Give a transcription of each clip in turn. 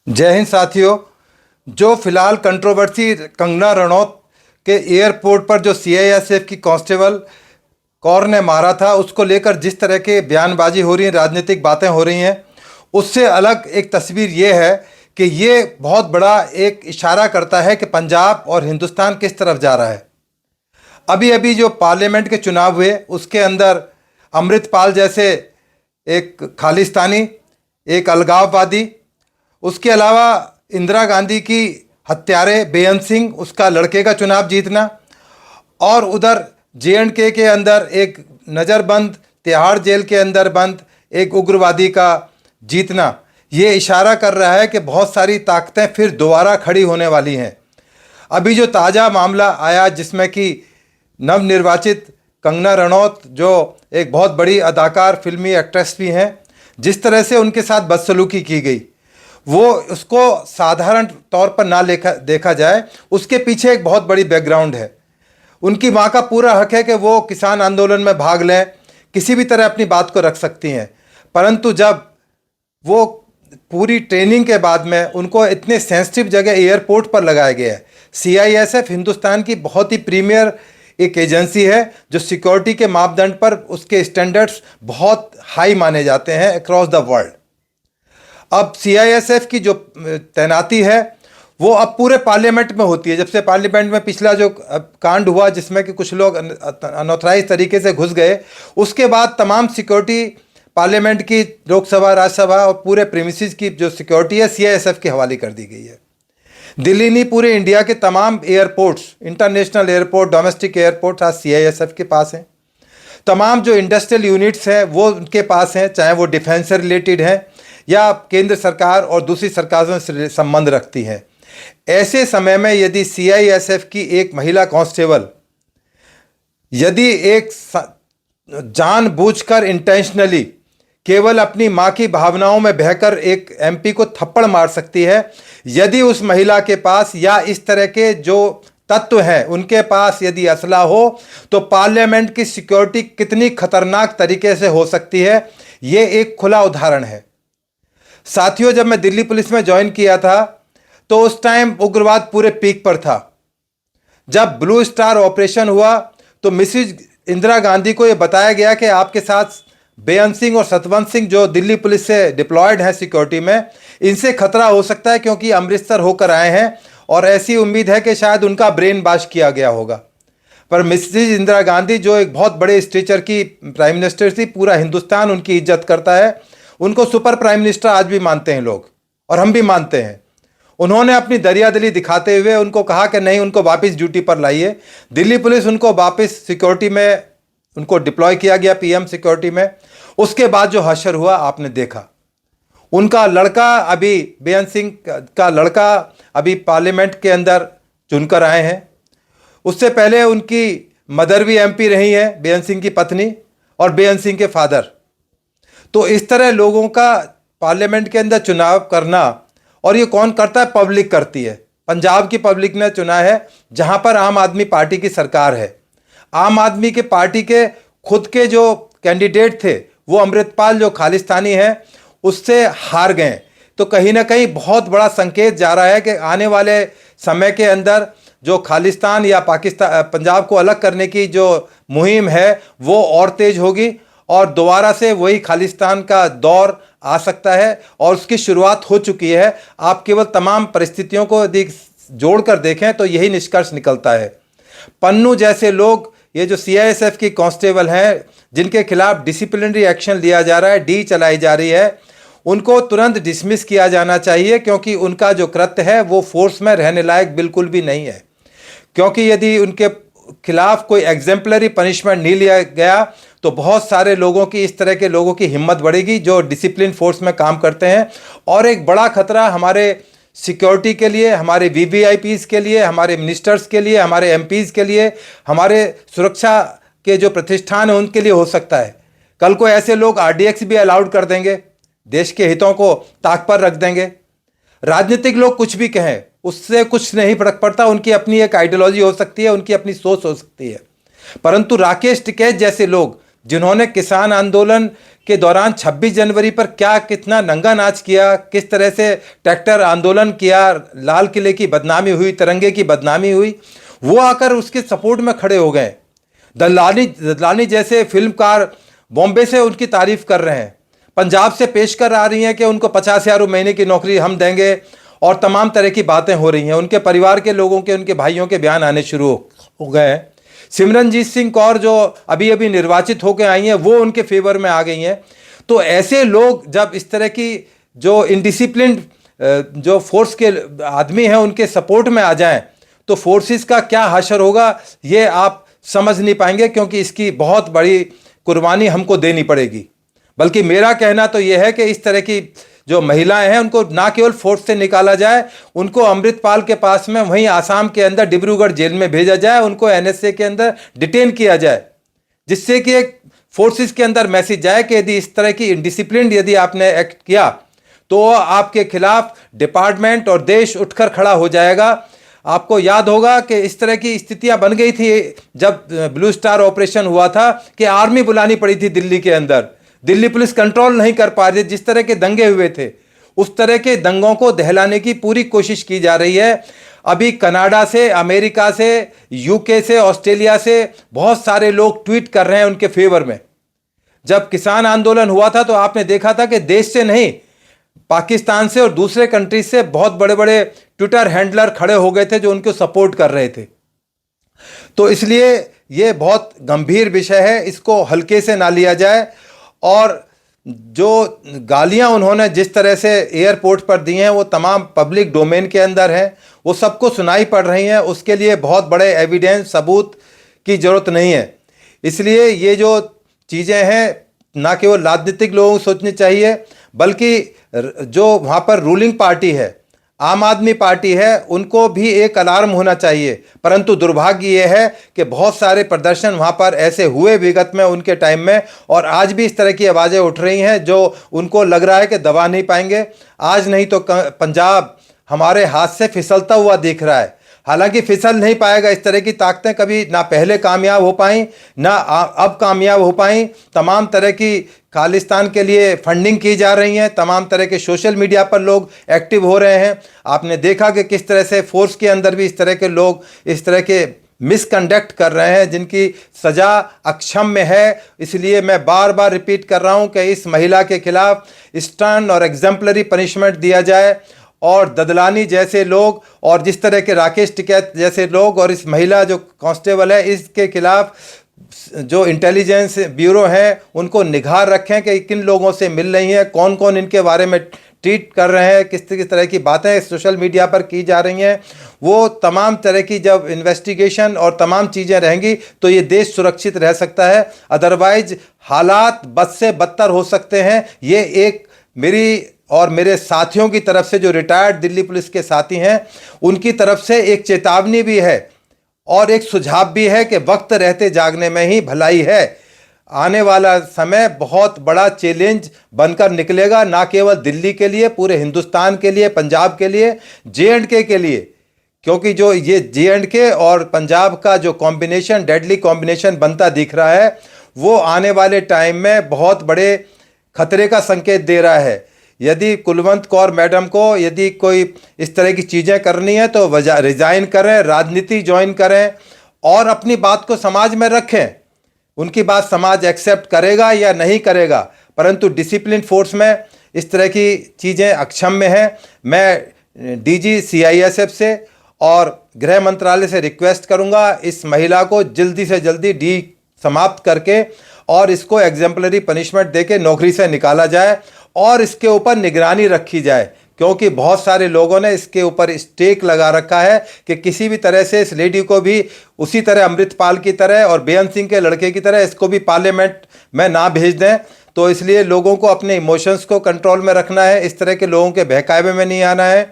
जय हिंद साथियों। जो फिलहाल कंट्रोवर्सी कंगना रनौत के एयरपोर्ट पर जो सीआईएसएफ की कांस्टेबल कौर ने मारा था, उसको लेकर जिस तरह के बयानबाजी हो रही है, राजनीतिक बातें हो रही हैं, उससे अलग एक तस्वीर ये है कि ये बहुत बड़ा एक इशारा करता है कि पंजाब और हिंदुस्तान किस तरफ जा रहा है। अभी अभी जो पार्लियामेंट के चुनाव हुए, उसके अंदर अमृतपाल जैसे एक खालिस्तानी, एक अलगाववादी, उसके अलावा इंदिरा गांधी की हत्यारे बेअंत सिंह, उसका लड़के का चुनाव जीतना, और उधर जे.एंड.के के अंदर एक नज़रबंद, तिहाड़ जेल के अंदर बंद एक उग्रवादी का जीतना, ये इशारा कर रहा है कि बहुत सारी ताकतें फिर दोबारा खड़ी होने वाली हैं। अभी जो ताज़ा मामला आया जिसमें कि नवनिर्वाचित कंगना रनौत, जो एक बहुत बड़ी अदाकार, फिल्मी एक्ट्रेस भी हैं, जिस तरह से उनके साथ बदसलूकी की गई, वो उसको साधारण तौर पर ना देखा जाए, उसके पीछे एक बहुत बड़ी बैकग्राउंड है। उनकी मां का पूरा हक है कि वो किसान आंदोलन में भाग लें, किसी भी तरह अपनी बात को रख सकती हैं, परंतु जब वो पूरी ट्रेनिंग के बाद में उनको इतने सेंसिटिव जगह एयरपोर्ट पर लगाया गया है। सीआईएसएफ हिंदुस्तान की बहुत ही प्रीमियर एक एजेंसी है जो सिक्योरिटी के मापदंड पर उसके स्टैंडर्ड्स बहुत हाई माने जाते हैं अक्रॉस द वर्ल्ड। अब सीआईएसएफ की जो तैनाती है वो अब पूरे पार्लियामेंट में होती है। जब से पार्लियामेंट में पिछला जो कांड हुआ जिसमें कि कुछ लोग अनऑथराइज तरीके से घुस गए, उसके बाद तमाम सिक्योरिटी पार्लियामेंट की, लोकसभा, राज्यसभा और पूरे प्रीमिसेस की जो सिक्योरिटी है सीआईएसएफ के हवाले कर दी गई है। दिल्ली नहीं, पूरे इंडिया के तमाम airports, international airport, domestic airport आज सीआईएसएफ के पास हैं। तमाम जो इंडस्ट्रियल यूनिट्स हैं वो उनके पास हैं, चाहे वो डिफेंस से रिलेटेड हैं या केंद्र सरकार और दूसरी सरकारों से संबंध रखती हैं। ऐसे समय में यदि सीआईएसएफ की एक महिला कांस्टेबल यदि एक जानबूझकर, इंटेंशनली, केवल अपनी मां की भावनाओं में बहकर एक एमपी को थप्पड़ मार सकती है, यदि उस महिला के पास या इस तरह के जो तत्व हैं उनके पास यदि असला हो, तो पार्लियामेंट की सिक्योरिटी कितनी खतरनाक तरीके से हो सकती है, ये एक खुला उदाहरण है। साथियों, जब मैं दिल्ली पुलिस में ज्वाइन किया था तो उस टाइम उग्रवाद पूरे पीक पर था। जब ब्लू स्टार ऑपरेशन हुआ तो मिसेज इंदिरा गांधी को यह बताया गया कि आपके साथ बेअंत सिंह और सतवंत सिंह, जो दिल्ली पुलिस से डिप्लॉयड हैं सिक्योरिटी में, इनसे खतरा हो सकता है क्योंकि अमृतसर होकर आए हैं और ऐसी उम्मीद है कि शायद उनका ब्रेन वॉश किया गया होगा। पर मिसेज इंदिरा गांधी, जो एक बहुत बड़े स्टेचर की प्राइम मिनिस्टर थी, पूरा हिंदुस्तान उनकी इज्जत करता है, उनको सुपर प्राइम मिनिस्टर आज भी मानते हैं लोग और हम भी मानते हैं। उन्होंने अपनी दरियादिली दिखाते हुए उनको कहा कि नहीं, उनको वापस ड्यूटी पर लाइए। दिल्ली पुलिस उनको वापस सिक्योरिटी में उनको डिप्लॉय किया गया, पीएम सिक्योरिटी में। उसके बाद जो हशर हुआ आपने देखा। उनका लड़का, अभी बेअंत सिंह का लड़का, अभी पार्लियामेंट के अंदर चुनकर आए हैं। उससे पहले उनकी मदर भी एमपी रही है, बेअंत सिंह की पत्नी, और बेअंत सिंह के फादर। तो इस तरह लोगों का पार्लियामेंट के अंदर चुनाव करना, और ये कौन करता है? पब्लिक करती है। पंजाब की पब्लिक ने चुना है, जहां पर आम आदमी पार्टी की सरकार है। आम आदमी के पार्टी के खुद के जो कैंडिडेट थे, वो अमृतपाल जो खालिस्तानी है, उससे हार गए। तो कहीं ना कहीं बहुत बड़ा संकेत जा रहा है कि आने वाले समय के अंदर जो खालिस्तान या पाकिस्तान, पंजाब को अलग करने की जो मुहिम है वो और तेज होगी और दोबारा से वही खालिस्तान का दौर आ सकता है, और उसकी शुरुआत हो चुकी है। आप केवल तमाम परिस्थितियों को यदि जोड़कर देखें तो यही निष्कर्ष निकलता है। पन्नू जैसे लोग, ये जो सीआईएसएफ की कांस्टेबल हैं जिनके खिलाफ डिसिप्लिनरी एक्शन लिया जा रहा है, डी चलाई जा रही है, उनको तुरंत डिसमिस किया जाना चाहिए, क्योंकि उनका जो कृत्य है वो फोर्स में रहने लायक बिल्कुल भी नहीं है। क्योंकि यदि उनके खिलाफ कोई एग्जेम्पलरी पनिशमेंट नहीं लिया गया तो बहुत सारे लोगों की, इस तरह के लोगों की हिम्मत बढ़ेगी जो डिसिप्लिन फोर्स में काम करते हैं। और एक बड़ा खतरा हमारे सिक्योरिटी के लिए, हमारे वीवीआईपीज़ के लिए, हमारे मिनिस्टर्स के लिए, हमारे एमपीज़ के लिए, हमारे सुरक्षा के जो प्रतिष्ठान हैं उनके लिए हो सकता है। कल को ऐसे लोग आरडीएक्स भी अलाउड कर देंगे, देश के हितों को ताक पर रख देंगे। राजनीतिक लोग कुछ भी कहें, उससे कुछ नहीं फर्क पड़ता। उनकी अपनी एक आइडियोलॉजी हो सकती है, उनकी अपनी सोच हो सकती है, परंतु राकेश टिकैत जैसे लोग जिन्होंने किसान आंदोलन के दौरान 26 जनवरी पर क्या कितना नंगा नाच किया, किस तरह से ट्रैक्टर आंदोलन किया, लाल किले की बदनामी हुई, तिरंगे की बदनामी हुई, वो आकर उसके सपोर्ट में खड़े हो गए। दलानी जैसे फिल्मकार बॉम्बे से उनकी तारीफ कर रहे हैं, पंजाब से पेश कर आ रही हैं कि उनको 50,000 महीने की नौकरी हम देंगे, और तमाम तरह की बातें हो रही हैं। उनके परिवार के लोगों के, उनके भाइयों के बयान आने शुरू हो गए हैं। सिमरनजीत सिंह कौर जो अभी अभी निर्वाचित होकर आई हैं, वो उनके फेवर में आ गई हैं। तो ऐसे लोग जब इस तरह की जो इनडिसिप्लिन जो फोर्स के आदमी हैं उनके सपोर्ट में आ जाएं, तो फोर्सेस का क्या हशर होगा ये आप समझ नहीं पाएंगे, क्योंकि इसकी बहुत बड़ी कुर्बानी हमको देनी पड़ेगी। बल्कि मेरा कहना तो यह है कि इस तरह की जो महिलाएं हैं उनको ना केवल फोर्स से निकाला जाए, उनको अमृतपाल के पास में वहीं आसाम के अंदर डिब्रूगढ़ जेल में भेजा जाए, उनको एनएसए के अंदर डिटेन किया जाए, जिससे कि एक फोर्सेस के अंदर मैसेज जाए कि यदि इस तरह की इनडिसिप्लिन यदि आपने एक्ट किया तो आपके खिलाफ डिपार्टमेंट और देश उठकर खड़ा हो जाएगा। आपको याद होगा कि इस तरह की स्थितियां बन गई थी जब ब्लू स्टार ऑपरेशन हुआ था कि आर्मी बुलानी पड़ी थी दिल्ली के अंदर। दिल्ली पुलिस कंट्रोल नहीं कर पा रही, जिस तरह के दंगे हुए थे उस तरह के दंगों को दहलाने की पूरी कोशिश की जा रही है। अभी कनाडा से, अमेरिका से, यूके से, ऑस्ट्रेलिया से बहुत सारे लोग ट्वीट कर रहे हैं उनके फेवर में। जब किसान आंदोलन हुआ था तो आपने देखा था कि देश से नहीं, पाकिस्तान से और दूसरे कंट्री से बहुत बड़े बड़े ट्विटर हैंडलर खड़े हो गए थे जो उनको सपोर्ट कर रहे थे। तो इसलिए ये बहुत गंभीर विषय है, इसको हल्के से ना लिया जाए। और जो गालियां उन्होंने जिस तरह से एयरपोर्ट पर दी हैं वो तमाम पब्लिक डोमेन के अंदर हैं, वो सबको सुनाई पड़ रही हैं। उसके लिए बहुत बड़े एविडेंस, सबूत की ज़रूरत नहीं है। इसलिए ये जो चीज़ें हैं ना केवल राजनीतिक लोगों को सोचनी चाहिए, बल्कि जो वहाँ पर रूलिंग पार्टी है, आम आदमी पार्टी है, उनको भी एक अलार्म होना चाहिए। परंतु दुर्भाग्य ये है कि बहुत सारे प्रदर्शन वहाँ पर ऐसे हुए विगत में, उनके टाइम में, और आज भी इस तरह की आवाज़ें उठ रही हैं जो उनको लग रहा है कि दबा नहीं पाएंगे। आज नहीं तो पंजाब हमारे हाथ से फिसलता हुआ दिख रहा है। हालांकि फिसल नहीं पाएगा, इस तरह की ताकतें कभी ना पहले कामयाब हो पाई ना अब कामयाब हो पाई। तमाम तरह की खालिस्तान के लिए फंडिंग की जा रही है, तमाम तरह के सोशल मीडिया पर लोग एक्टिव हो रहे हैं। आपने देखा कि किस तरह से फोर्स के अंदर भी इस तरह के लोग इस तरह के मिसकंडक्ट कर रहे हैं जिनकी सज़ा अक्षम्य है। इसलिए मैं बार बार रिपीट कर रहा हूं कि इस महिला के खिलाफ स्टर्न और एग्जाम्पलरी पनिशमेंट दिया जाए, और ददलानी जैसे लोग और जिस तरह के राकेश टिकैत जैसे लोग और इस महिला जो कांस्टेबल है, इसके खिलाफ जो इंटेलिजेंस ब्यूरो हैं उनको निगाह रखें कि किन लोगों से मिल रही हैं, कौन कौन इनके बारे में ट्वीट कर रहे हैं, किस तरह की बातें सोशल मीडिया पर की जा रही हैं। वो तमाम तरह की जब इन्वेस्टिगेशन और तमाम चीज़ें रहेंगी तो ये देश सुरक्षित रह सकता है। अदरवाइज हालात बद से बदतर हो सकते हैं। ये एक मेरी और मेरे साथियों की तरफ से, जो रिटायर्ड दिल्ली पुलिस के साथी हैं, उनकी तरफ से एक चेतावनी भी है और एक सुझाव भी है कि वक्त रहते जागने में ही भलाई है। आने वाला समय बहुत बड़ा चैलेंज बनकर निकलेगा, ना केवल दिल्ली के लिए, पूरे हिंदुस्तान के लिए, पंजाब के लिए, जे.एंड.के के लिए। क्योंकि जो ये जे.एंड.के और पंजाब का जो कॉम्बिनेशन, डेडली कॉम्बिनेशन बनता दिख रहा है, वो आने वाले टाइम में बहुत बड़े खतरे का संकेत दे रहा है। यदि कुलवंत कौर मैडम को यदि कोई इस तरह की चीज़ें करनी है तो रिज़ाइन करें, राजनीति ज्वाइन करें और अपनी बात को समाज में रखें। उनकी बात समाज एक्सेप्ट करेगा या नहीं करेगा, परंतु डिसिप्लिन फोर्स में इस तरह की चीज़ें अक्षम्य हैं। मैं डीजी सीआईएसएफ से और गृह मंत्रालय से रिक्वेस्ट करूंगा इस महिला को जल्दी से जल्दी डी समाप्त करके और इसको एग्जाम्पलरी पनिशमेंट देके नौकरी से निकाला जाए और इसके ऊपर निगरानी रखी जाए, क्योंकि बहुत सारे लोगों ने इसके ऊपर स्टेक लगा रखा है कि किसी भी तरह से इस लेडी को भी उसी तरह अमृतपाल की तरह और बेअंत सिंह के लड़के की तरह इसको भी पार्लियामेंट में ना भेज दें। तो इसलिए लोगों को अपने इमोशंस को कंट्रोल में रखना है, इस तरह के लोगों के बहकावे में नहीं आना है।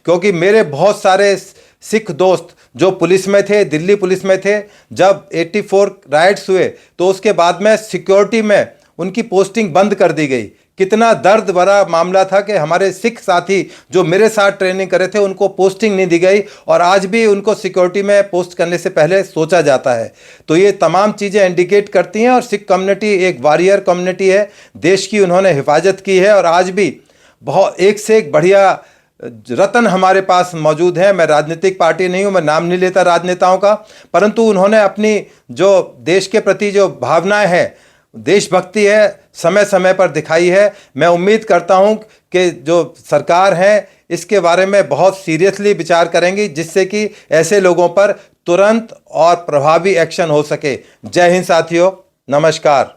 क्योंकि मेरे बहुत सारे सिख दोस्त जो पुलिस में थे, दिल्ली पुलिस में थे, जब 84 राइट्स हुए तो उसके बाद में सिक्योरिटी में उनकी पोस्टिंग बंद कर दी गई। कितना दर्द भरा मामला था कि हमारे सिख साथी जो मेरे साथ ट्रेनिंग करे थे उनको पोस्टिंग नहीं दी गई और आज भी उनको सिक्योरिटी में पोस्ट करने से पहले सोचा जाता है। तो ये तमाम चीज़ें इंडिकेट करती हैं और सिख कम्युनिटी एक वॉरियर कम्युनिटी है, देश की उन्होंने हिफाजत की है और आज भी बहुत एक से एक बढ़िया रत्न हमारे पास मौजूद हैं। मैं राजनीतिक पार्टी नहीं हूं, मैं नाम नहीं लेता राजनेताओं का, परंतु उन्होंने अपनी जो देश के प्रति जो भावनाएं हैं, देशभक्ति है, समय समय पर दिखाई है। मैं उम्मीद करता हूं कि जो सरकार है इसके बारे में बहुत सीरियसली विचार करेंगी, जिससे कि ऐसे लोगों पर तुरंत और प्रभावी एक्शन हो सके। जय हिंद साथियों, नमस्कार।